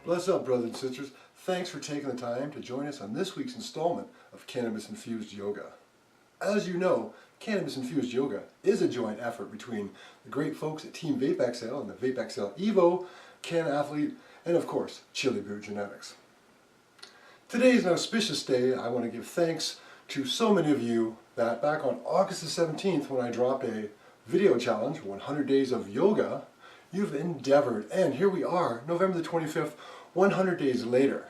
Bless up, brothers and sisters. Thanks for taking the time to join us on this week's installment of Cannabis Infused Yoga. As you know, Cannabis Infused Yoga is a joint effort between the great folks at Team Vapexhale and the Vapexhale Evo, Can Athlete, and of course, Chili Beer Genetics. Today is an auspicious day. I want to give thanks to so many of you that back on August the 17th, when I dropped a video challenge, 100 Days of Yoga, you've endeavored, and here we are, November the 25th, 100 days later.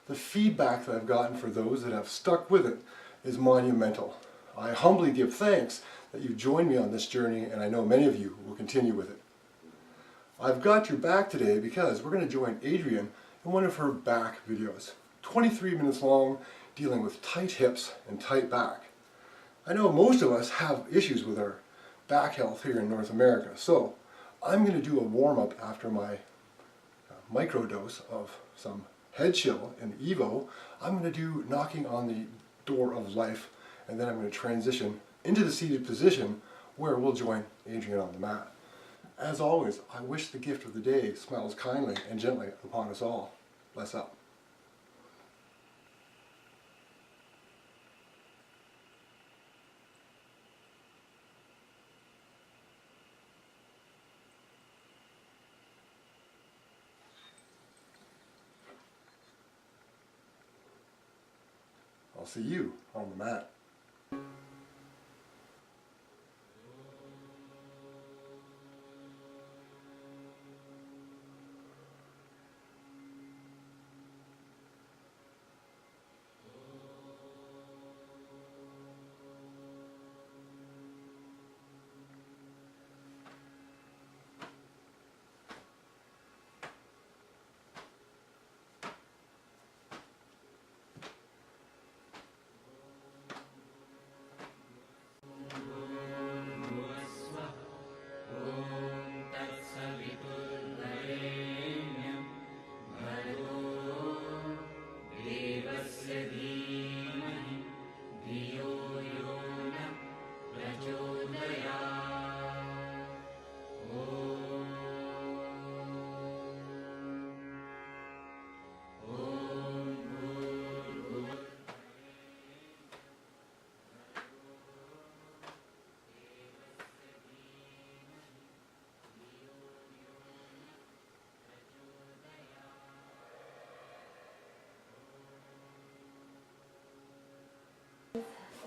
The feedback that I've gotten for those that have stuck with it is monumental. I humbly give thanks that you joined me on this journey, and I know many of you will continue with it. I've got your back today because we're going to join Adrienne in one of her back videos, 23 minutes long, dealing with tight hips and tight back. I know most of us have issues with our back health here in North America, so I'm going to do a warm-up after my microdose of some head chill and Evo. I'm going to do knocking on the door of life, and then I'm going to transition into the seated position where we'll join Adrienne on the mat. As always, I wish the gift of the day smiles kindly and gently upon us all. Bless up. I'll see you on the mat.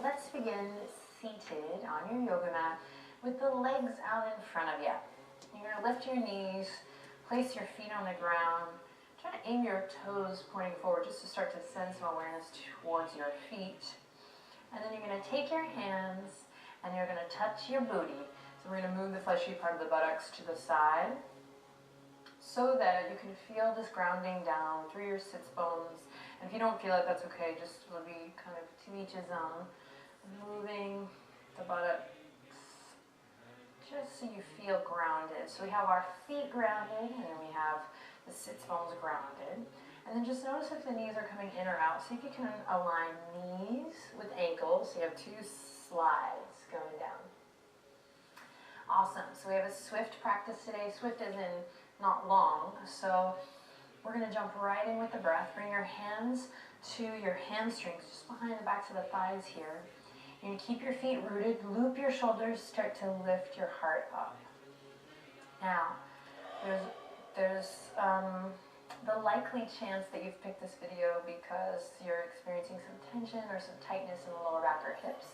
Let's begin seated on your yoga mat with the legs out in front of you. You're going to lift your knees, place your feet on the ground, try to aim your toes pointing forward just to start to send some awareness towards your feet. And then you're going to take your hands and you're going to touch your booty. So we're going to move the fleshy part of the buttocks to the side so that you can feel this grounding down through your sits bones. And if you don't feel it, that's okay. Just it'll be kind of to each his own. Moving the buttocks just so you feel grounded. So we have our feet grounded, and then we have the sits bones grounded. And then just notice if the knees are coming in or out. See if you can align knees with ankles. So you have two slides going down. Awesome. So we have a swift practice today. Swift as in not long. So we're going to jump right in with the breath. Bring your hands to your hamstrings, just behind the backs of the thighs here. You're going to keep your feet rooted, loop your shoulders, start to lift your heart up. Now, there's the likely chance that you've picked this video because you're experiencing some tension or some tightness in the lower back or hips.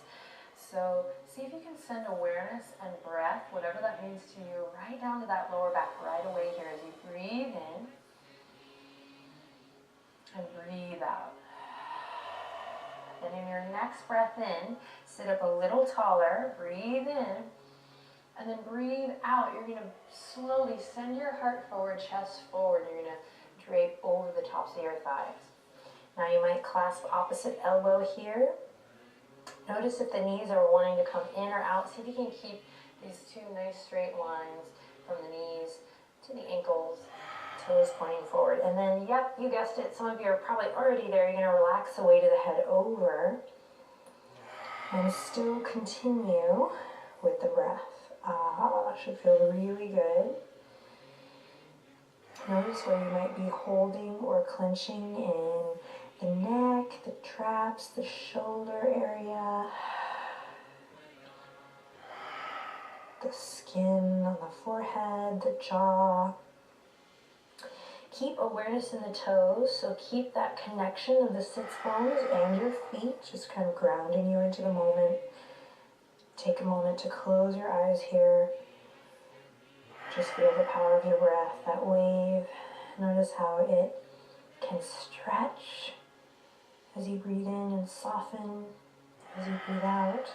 So see if you can send awareness and breath, whatever that means to you, right down to that lower back right away here as you breathe in and breathe out. Then in your next breath in, sit up a little taller, breathe in, and then breathe out. You're going to slowly send your heart forward, chest forward. You're going to drape over the tops of your thighs. Now you might clasp opposite elbow here. Notice if the knees are wanting to come in or out. See if you can keep these two nice straight lines from the knees to the ankles, toes pointing forward. And then, yep, you guessed it, some of you are probably already there. You're going to relax the weight of the head over. And still continue with the breath. Should feel really good. Notice where you might be holding or clenching in the neck, the traps, the shoulder area, the skin on the forehead, the jaw. Keep awareness in the toes, so keep that connection of the sits bones and your feet, just kind of grounding you into the moment. Take a moment to close your eyes here. Just feel the power of your breath, that wave. Notice how it can stretch as you breathe in and soften as you breathe out.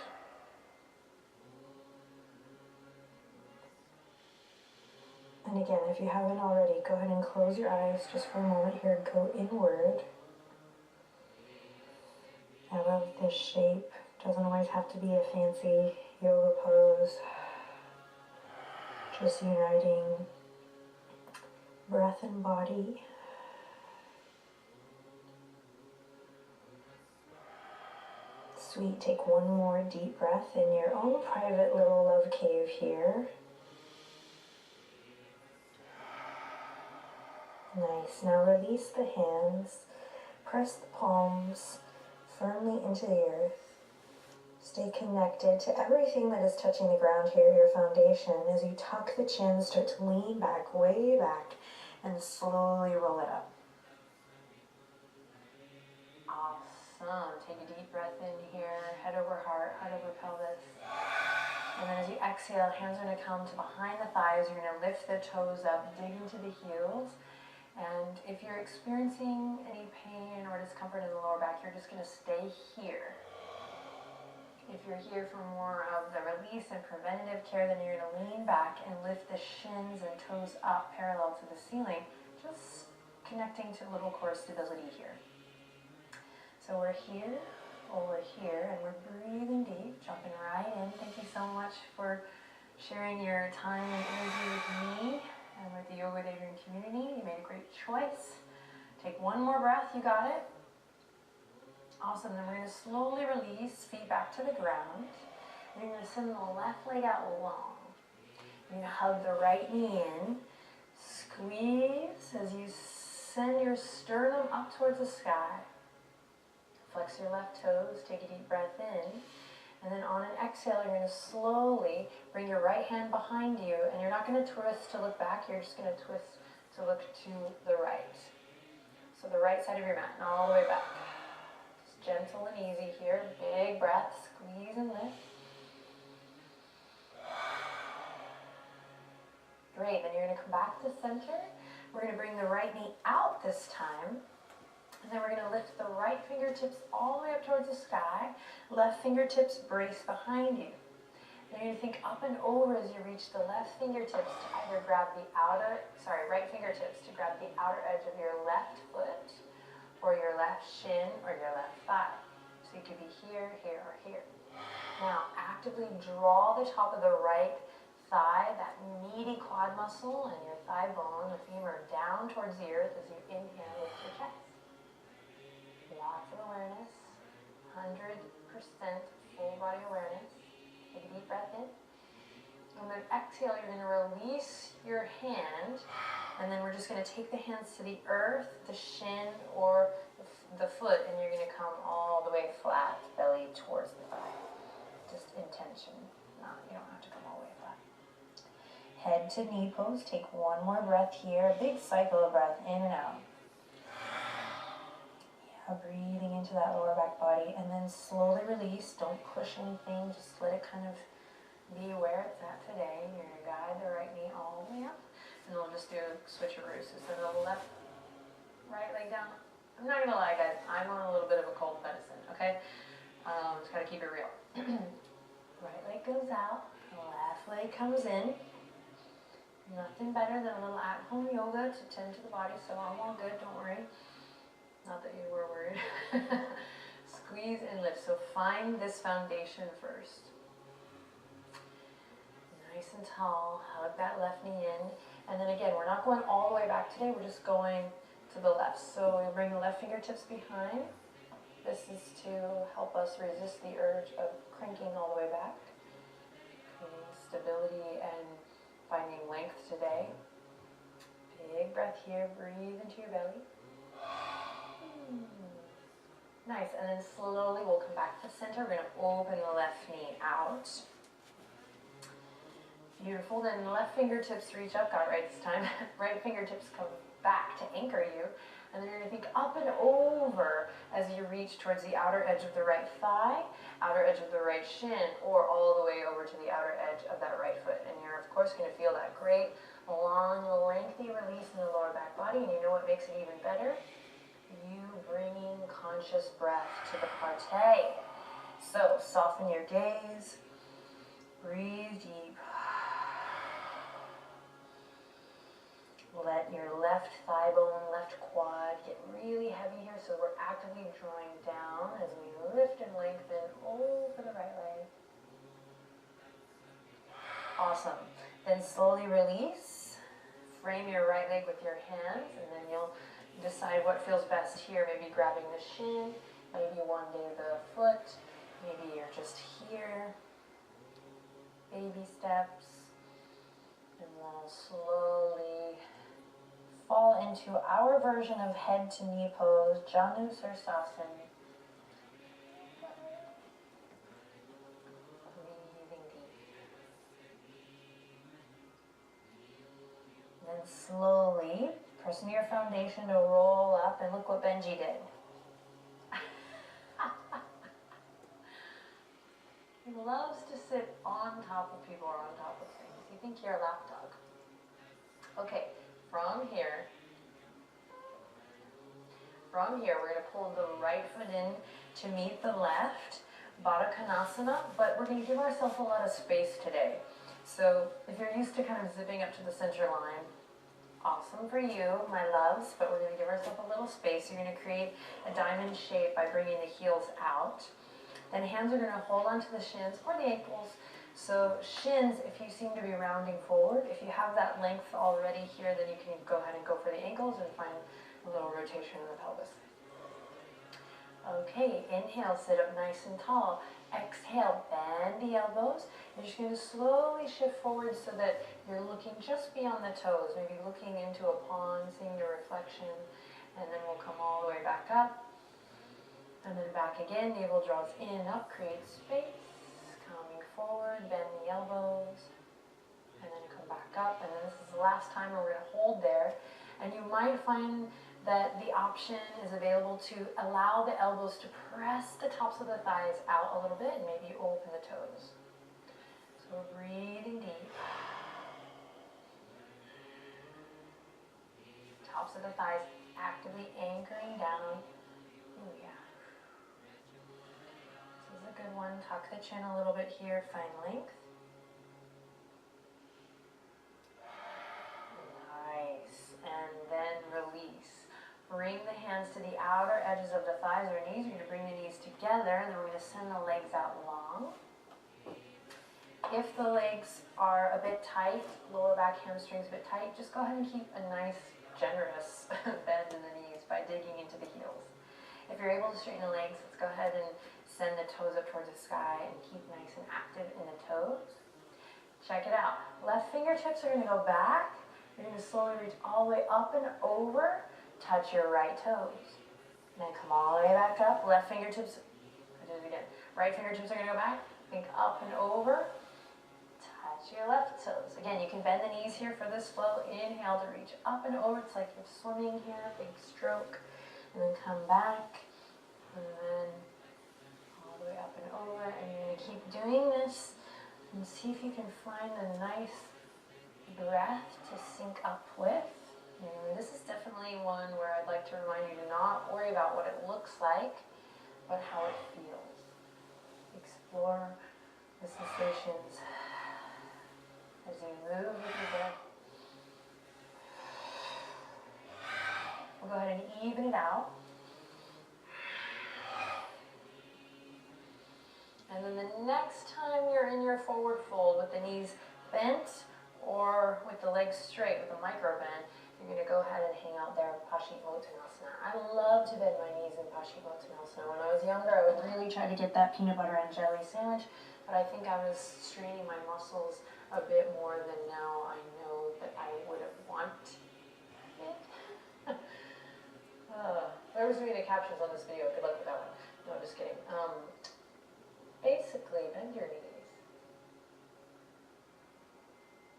And again, if you haven't already, go ahead and close your eyes just for a moment here. Go inward. I love this shape. Doesn't always have to be a fancy yoga pose. Just uniting breath and body. Sweet, take one more deep breath in your own private little love cave here. Nice, now release the hands, press the palms firmly into the earth. Stay connected to everything that is touching the ground here, your foundation. As you tuck the chin, start to lean back, way back, and slowly roll it up. Awesome. Take a deep breath in here, head over heart, heart over pelvis. And then as you exhale, hands are going to come to behind the thighs. You're going to lift the toes up, dig into the heels. And if you're experiencing any pain or discomfort in the lower back, you're just going to stay here. If you're here for more of the release and preventative care, then you're going to lean back and lift the shins and toes up parallel to the ceiling, just connecting to a little core stability here. So we're here, over here, and we're breathing deep, jumping right in. Thank you so much for sharing your time and energy with me and with the Yoga Daydream community. You made a great choice. Take one more breath, you got it. Awesome, then we're going to slowly release, feet back to the ground. And you're going to send the left leg out long. You're going to hug the right knee in. Squeeze as you send your sternum up towards the sky. Flex your left toes, take a deep breath in. And then on an exhale, you're going to slowly bring your right hand behind you. And you're not going to twist to look back, you're just going to twist to look to the right. So the right side of your mat, and all the way back. Gentle and easy here. Big breath, squeeze and lift. Great, then you're going to come back to center. We're going to bring the right knee out this time. And then we're going to lift the right fingertips all the way up towards the sky. Left fingertips brace behind you. Then you're going to think up and over as you reach the left fingertips to either grab the right fingertips to grab the outer edge of your left foot, or your left shin, or your left thigh. So you could be here, here, or here. Now, actively draw the top of the right thigh, that meaty quad muscle, and your thigh bone, the femur, down towards the earth as you inhale, lift your chest. Lots of awareness, 100% full body awareness. Take a deep breath in. And then exhale, you're going to release your hand. And then we're just going to take the hands to the earth, the shin, or the foot, and you're going to come all the way flat, belly towards the thigh. Just intention. You don't have to come all the way flat. Head to knee pose. Take one more breath here. A big cycle of breath in and out. Yeah, breathing into that lower back body, and then slowly release. Don't push anything. Just let it kind of be where it's at today. You're going to guide the right knee all the way up. And we'll just do a switcheroo. So send the left, right leg down. I'm not going to lie, guys. I'm on a little bit of a cold medicine, okay? Just got to keep it real. Right leg goes out. Left leg comes in. Nothing better than a little at-home yoga to tend to the body. So I'm all good. Don't worry. Not that you were worried. Squeeze and lift. So find this foundation first. Nice and tall. Hug that left knee in. And then again, we're not going all the way back today, we're just going to the left. So we'll bring the left fingertips behind, This is to help us resist the urge of cranking all the way back, creating stability and finding length today. Big breath here, breathe into your belly. Nice, and then slowly we'll come back to center. We're going to open the left knee out. Beautiful, then left fingertips reach up, got it right this time. Right fingertips come back to anchor you. And then you're going to think up and over as you reach towards the outer edge of the right thigh, outer edge of the right shin, or all the way over to the outer edge of that right foot. And you're, of course, going to feel that great, long, lengthy release in the lower back body. And you know what makes it even better? You bringing conscious breath to the partay. So soften your gaze, breathe deep. Let your left thigh bone, left quad get really heavy here, so we're actively drawing down as we lift and lengthen over the right leg. Awesome. Then slowly release. Frame your right leg with your hands, and then you'll decide what feels best here. Maybe grabbing the shin, maybe one day the foot, maybe you're just here. Baby steps. And we'll slowly fall into our version of head to knee pose, Janu Sirsasana. Breathing deep. Then slowly press into your foundation to roll up, and look what Benji did. He loves to sit on top of people or on top of things. You think you're a lap dog. Okay. From here, we're going to pull the right foot in to meet the left, Baddha Konasana, but we're going to give ourselves a lot of space today. So if you're used to kind of zipping up to the center line, awesome for you, my loves, but we're going to give ourselves a little space. You're going to create a diamond shape by bringing the heels out. Then hands are going to hold onto the shins or the ankles. So shins, if you seem to be rounding forward, if you have that length already here, then you can go ahead and go for the ankles and find a little rotation in the pelvis. Okay, inhale, sit up nice and tall. Exhale, bend the elbows. You're just going to slowly shift forward so that you're looking just beyond the toes, maybe looking into a pond, seeing the reflection, and then we'll come all the way back up. And then back again, navel draws in, up, create space. Coming forward, bend the elbows, and then come back up. And then this is the last time where we're going to hold there. And you might find that the option is available to allow the elbows to press the tops of the thighs out a little bit and maybe open the toes. So we're breathing deep. Tops of the thighs actively anchoring down. Ooh, yeah. This is a good one. Tuck the chin a little bit here, find length. Nice. And then release. Bring the hands to the outer edges of the thighs or knees. You're going to bring the knees together, and then we're going to send the legs out long. If the legs are a bit tight, lower back hamstrings a bit tight, just go ahead and keep a nice, generous bend in the knees by digging into the heels. If you're able to straighten the legs, let's go ahead and send the toes up towards the sky and keep nice and active in the toes. Check it out. Left fingertips are going to go back. You're going to slowly reach all the way up and over. Touch your right toes. And then come all the way back up. Left fingertips, I did it again. Right fingertips are going to go back. Think up and over. Touch your left toes. Again, you can bend the knees here for this flow. Inhale to reach up and over. It's like you're swimming here. Big stroke. And then come back. And then all the way up and over. And you're going to keep doing this. And see if you can find a nice breath to sync up with. And this is definitely one where I'd like to remind you to not worry about what it looks like, but how it feels. Explore the sensations as you move with your breath. We'll go ahead and even it out. And then the next time you're in your forward fold with the knees bent or with the legs straight with a micro bend, you're going to go ahead and hang out there in Paschimottanasana. I love to bend my knees in Paschimottanasana. When I was younger, I would really try to get that peanut butter and jelly sandwich, but I think I was straining my muscles a bit more than now I know that I would have wanted it. Whoever's doing the captions on this video, good luck with that one. No, I'm just kidding. Basically, bend your knees.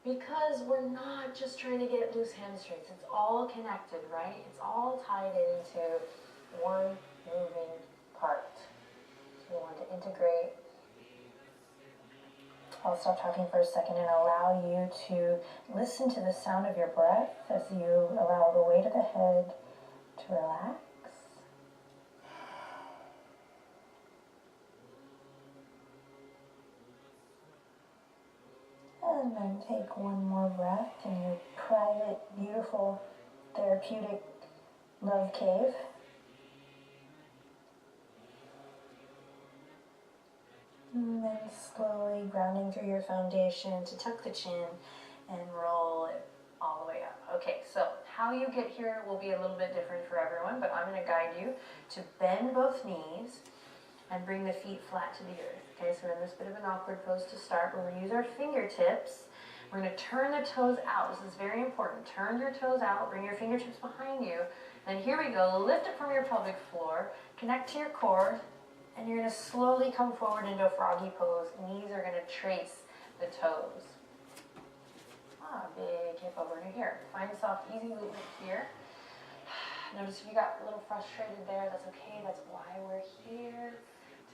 Because we're not just trying to get loose hamstrings. It's all connected, right? It's all tied into one moving part. So we want to integrate. I'll stop talking for a second and allow you to listen to the sound of your breath as you allow the weight of the head to relax. And then take one more breath in your private, beautiful, therapeutic love cave. And then slowly grounding through your foundation to tuck the chin and roll it all the way up. Okay, so how you get here will be a little bit different for everyone, but I'm going to guide you to bend both knees and bring the feet flat to the earth. Okay, so we're in this bit of an awkward pose to start. We're going to use our fingertips. We're going to turn the toes out. This is very important. Turn your toes out. Bring your fingertips behind you. Then here we go. Lift it from your pelvic floor. Connect to your core. And you're going to slowly come forward into a froggy pose. Knees are going to trace the toes. Big hip over to here. Find soft, easy movement here. Notice if you got a little frustrated there, that's okay. That's why we're here,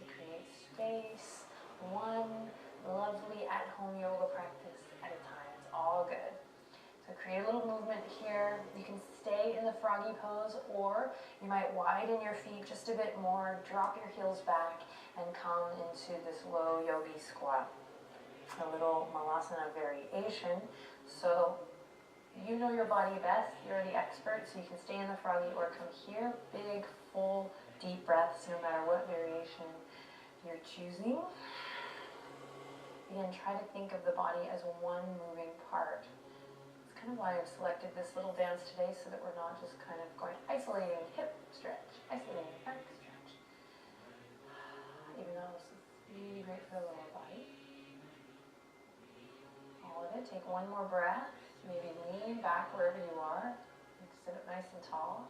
to create space. One lovely at-home yoga practice at a time. It's all good. So create a little movement here. You can stay in the froggy pose, or you might widen your feet just a bit more, drop your heels back, and come into this low yogi squat. A little malasana variation. So you know your body best, you're the expert, so you can stay in the froggy or come here. Big, full, deep breaths, no matter what variation you're choosing. Again, try to think of the body as one moving part. It's kind of why I've selected this little dance today, so that we're not just kind of going isolating hip stretch, isolating back stretch. Even though this is really great for the lower body. All of it. Take one more breath. Maybe lean back wherever you are. Sit up nice and tall.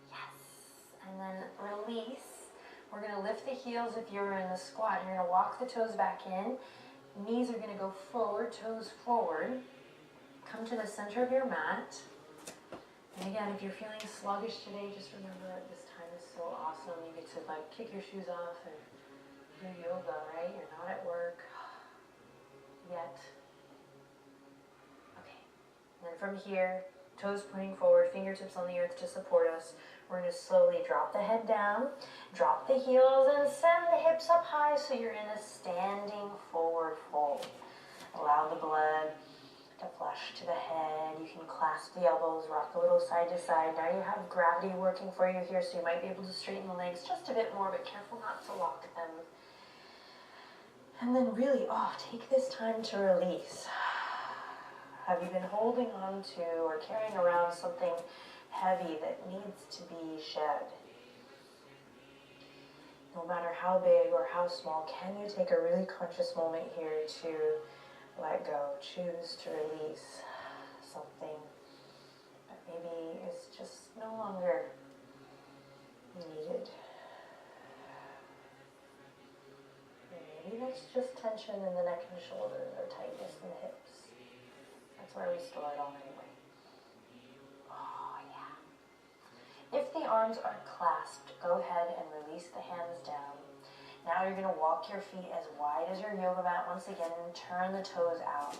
Yes. And then release. We're going to lift the heels if you're in the squat. You're going to walk the toes back in. Knees are going to go forward, toes forward. Come to the center of your mat. And again, if you're feeling sluggish today, just remember that this time is so awesome. You get to like kick your shoes off and do yoga, right? You're not at work yet. And then from here, toes pointing forward, fingertips on the earth to support us. We're going to slowly drop the head down, drop the heels, and send the hips up high so you're in a standing forward fold. Allow the blood to flush to the head. You can clasp the elbows, rock a little side to side. Now you have gravity working for you here, so you might be able to straighten the legs just a bit more, but careful not to lock them. And then really, take this time to release. Have you been holding on to or carrying around something heavy that needs to be shed? No matter how big or how small, can you take a really conscious moment here to let go, choose to release something that maybe is just no longer needed? Maybe that's just tension in the neck and shoulders or tightness in the hips. That's where we store it all anyway. Oh, yeah. If the arms are clasped, go ahead and release the hands down. Now you're going to walk your feet as wide as your yoga mat once again and turn the toes out.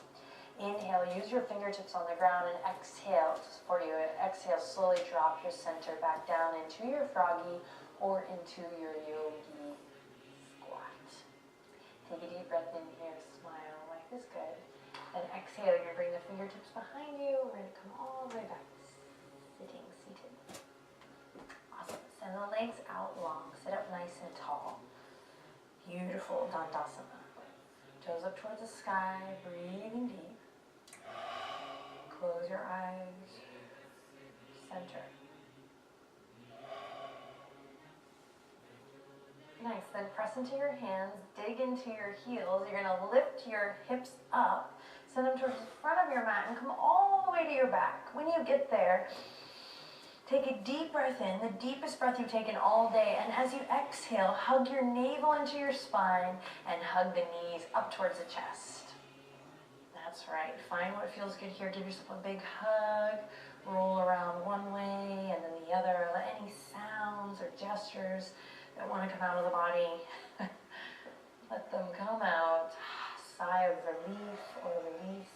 Inhale, use your fingertips on the ground, and exhale to support you. Exhale, slowly drop your center back down into your froggy or into your yogi squat. Take a deep breath in here, smile, life is good. Then exhale, you're going to bring the fingertips behind you. We're going to come all the way back. Sitting, seated. Awesome. Send the legs out long. Sit up nice and tall. Beautiful Dandasana. Toes up towards the sky. Breathing deep. Close your eyes. center. Nice, then press into your hands, dig into your heels. You're gonna lift your hips up, send them towards the front of your mat and come all the way to your back. When you get there, take a deep breath in, the deepest breath you've taken all day, and as you exhale, hug your navel into your spine and hug the knees up towards the chest. That's right, find what feels good here, give yourself a big hug, roll around one way and then the other, let any sounds or gestures that want to come out of the body, let them come out. Sigh of relief or release.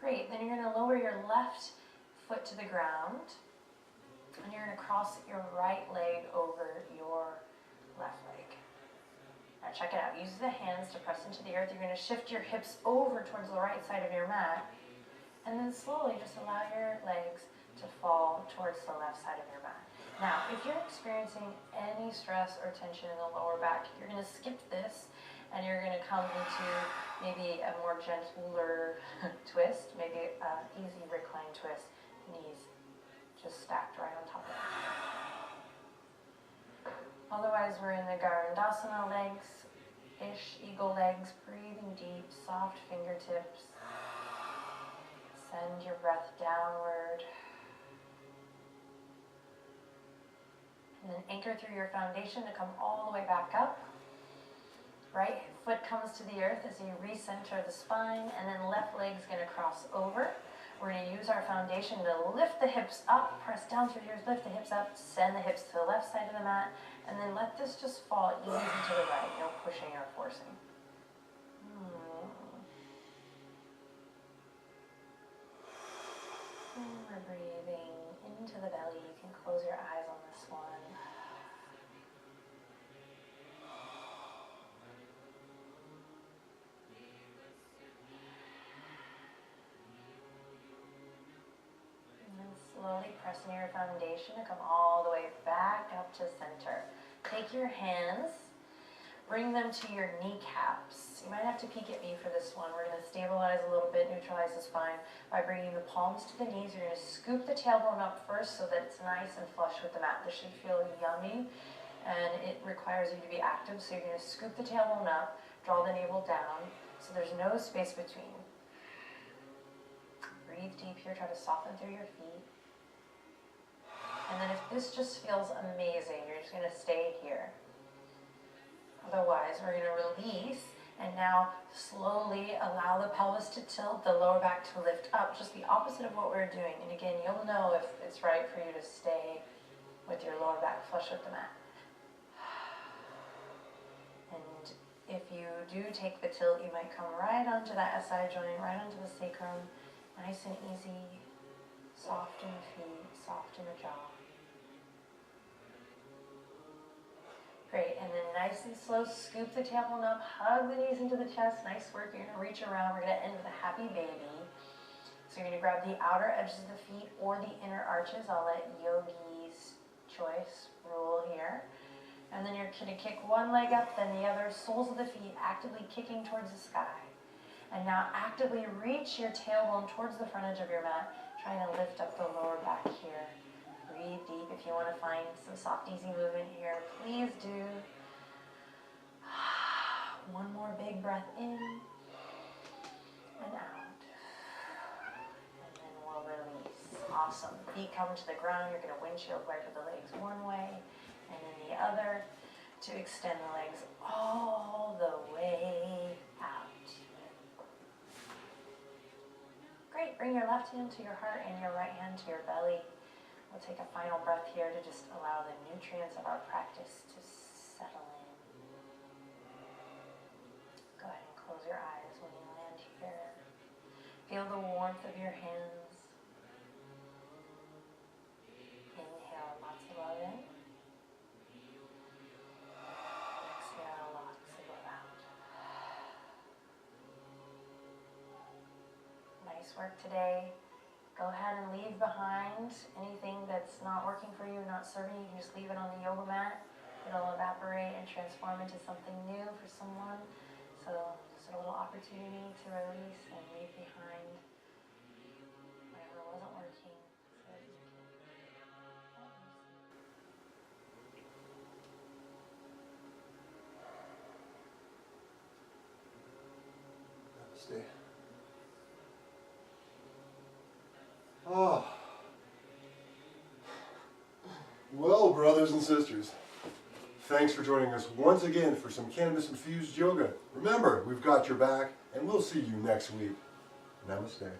Great, then you're going to lower your left foot to the ground and you're going to cross your right leg over your left leg. Now check it out, use the hands to press into the earth. You're going to shift your hips over towards the right side of your mat. And then slowly just allow your legs to fall towards the left side of your mat. Now, if you're experiencing any stress or tension in the lower back, you're going to skip this and you're going to come into maybe a more gentler twist, maybe an easy recline twist, knees just stacked right on top of it. Otherwise, we're in the Garandasana legs-ish, eagle legs, breathing deep, soft fingertips. Send your breath downward. And then anchor through your foundation to come all the way back up. Right foot comes to the earth as you recenter the spine, and then left leg's going to cross over. We're going to use our foundation to lift the hips up, press down through your ears, lift the hips up, send the hips to the left side of the mat, and then let this just fall easy to the right, no pushing or forcing. We're breathing into the belly. You can close your eyes on this one. And then slowly press near your foundation to come all the way back up to center. Take your hands, bring them to your kneecaps. You might have to peek at me for this one. We're going to stabilize a little bit, neutralize the spine by bringing the palms to the knees. You're going to scoop the tailbone up first so that it's nice and flush with the mat. This should feel yummy, and it requires you to be active. So you're going to scoop the tailbone up, draw the navel down, so there's no space between. Breathe deep here. Try to soften through your feet. And then if this just feels amazing, you're just going to stay here. Otherwise, we're going to release and now slowly allow the pelvis to tilt, the lower back to lift up, just the opposite of what we're doing. And again, you'll know if it's right for you to stay with your lower back flush with the mat. And if you do take the tilt, you might come right onto that SI joint, right onto the sacrum, nice and easy, soft in the feet, soft in the jaw. Great, and then nice and slow, scoop the tailbone up, hug the knees into the chest. Nice work. You're going to reach around. We're going to end with a happy baby. So you're going to grab the outer edges of the feet or the inner arches. I'll let yogi's choice rule here. And then you're going to kick one leg up, then the other, soles of the feet actively kicking towards the sky. And now actively reach your tailbone towards the front edge of your mat, trying to lift up the lower back here. Breathe deep. If you want to find some soft, easy movement here, please do. One more big breath in and out. And then we'll release. Awesome. Feet come to the ground. You're going to windshield wiper the legs one way and then the other to extend the legs all the way out. Great. Bring your left hand to your heart and your right hand to your belly. We'll take a final breath here to just allow the nutrients of our practice to settle in. Go ahead and close your eyes when you land here. Feel the warmth of your hands. Inhale lots of love in. Exhale lots of love out. Nice work today. Go ahead and leave behind anything that's not working for you, not serving you. You can just leave it on the yoga mat. It'll evaporate and transform into something new for someone. So Just a little opportunity to release and leave behind whatever wasn't working so that you can let loose. Stay. Oh. Well, brothers and sisters, thanks for joining us once again for some Cannabis Infused Yoga. Remember, we've got your back, and we'll see you next week. Namaste.